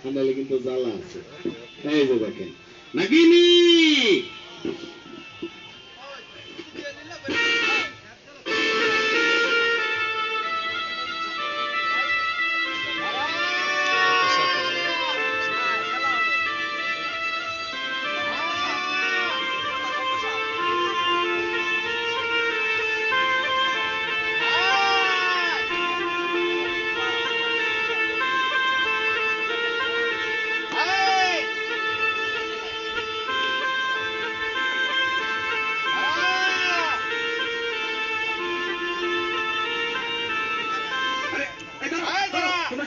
আন্ডালে কিন্তু জ্বালা আছে। এই যে দেখেন নাগিনি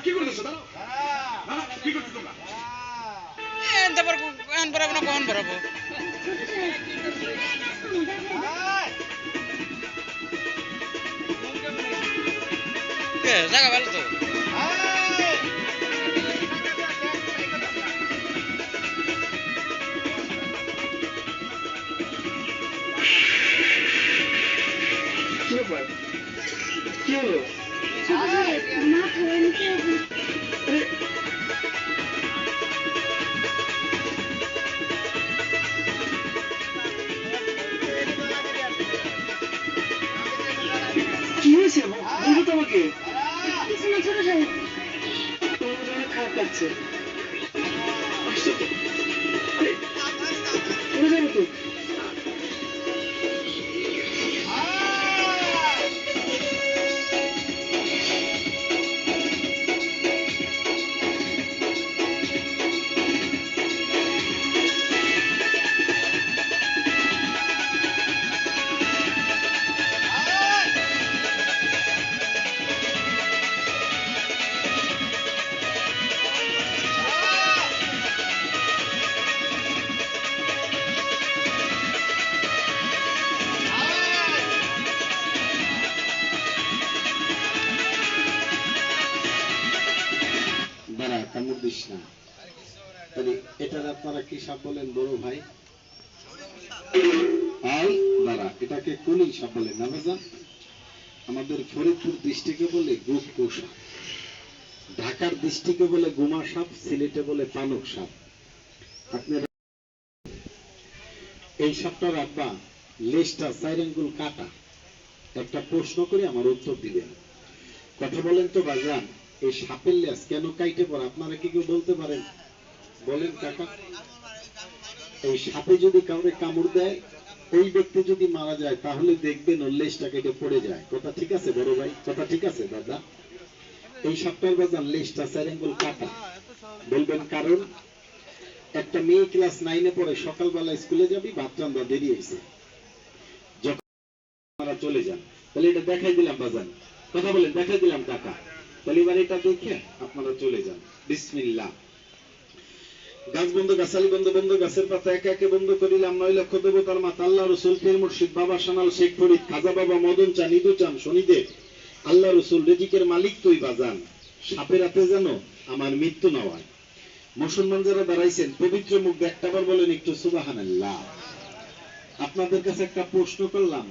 কি করতেছো? কি করতেছো তোমরা? তারপর গান বরাবো না কখন বরাবো জায়গা ভালো তো কি ব্যাপার? কি হলো? কি হয়েছে? বলবো তোমাকে কিছু না ছোট সাহেব, তোমার অনেক খারাপ লাগছে। আসছো তো? আরে, পড়ে যাবো তো। দাঁড়া, কামড় দিস না। তাহলে এটার আপনারা কি সাপ বলেন বড় ভাই? আল দাঁড়া, এটাকে কুলি সাপ বলেন না ভাজা? আমাদের ফরিদপুর ডিস্ট্রিক্টে বলে গুপ্ত সাপ, ঢাকার ডিস্ট্রিক্টে বলে গুমা সাপ, সিলেটে বলে পানক সাপ। আপনারা এই সাপটার আব্বা লেজটা 4 আঙ্গুল কাটা। একটা প্রশ্ন করে আমার উত্তর দিবেন। কথা বলেন তো বাজান, এই সাপের লেজ কেন কাইটে পড়ে আপনারা কি কেউ বলতে পারেন? বলেন কাকা। এই সাপে যদি কাউরে কামড় দেয়, ওই ব্যক্তি যদি মারা যায়, তাহলে দেখবেন ওর লেজটা কেটে পড়ে যায়। কথা ঠিক আছে বড় ভাই? কথা ঠিক আছে দাদা? এই সাপটার বাজান লেজটা 4 আঙ্গুল কাটা। বলবেন কারণ? একটা মেয়ে ক্লাস 9-এ পড়ে, সকালবেলা স্কুলে যাবি, ভাত রান্না দেরি হয়েছে, যখন আপনারা চলে যান, তাহলে এটা দেখাই দিলাম বাজান। কথা বলেন, দেখাই দিলাম কাকা। তাহলে এবার এটা দেখে আপনারা চলে যান। বিসমিল্লাহ। গাছ বন্ধ, গাছালি বন্ধ, বন্ধ গাছের পাতা একে একে বন্ধ করিলাম। 9 লক্ষ দেবতার মাতা আল্লাহ রসুল, পীর মুর্শিদ, বাবা সানাল, শেখ ফরিদ, খাজা বাবা, মদন চা, নিদু চান, শনিদেব, আল্লাহ রসুল, রেজিকের মালিক তুই বাজান। সাপের হাতে যেন আমার মৃত্যু না হয়। মুসলমান যারা দাঁড়াইছেন, পবিত্র মুখ একটাবার বলেন একটু সুবহানাল্লাহ। আপনাদের কাছে একটা প্রশ্ন করলাম,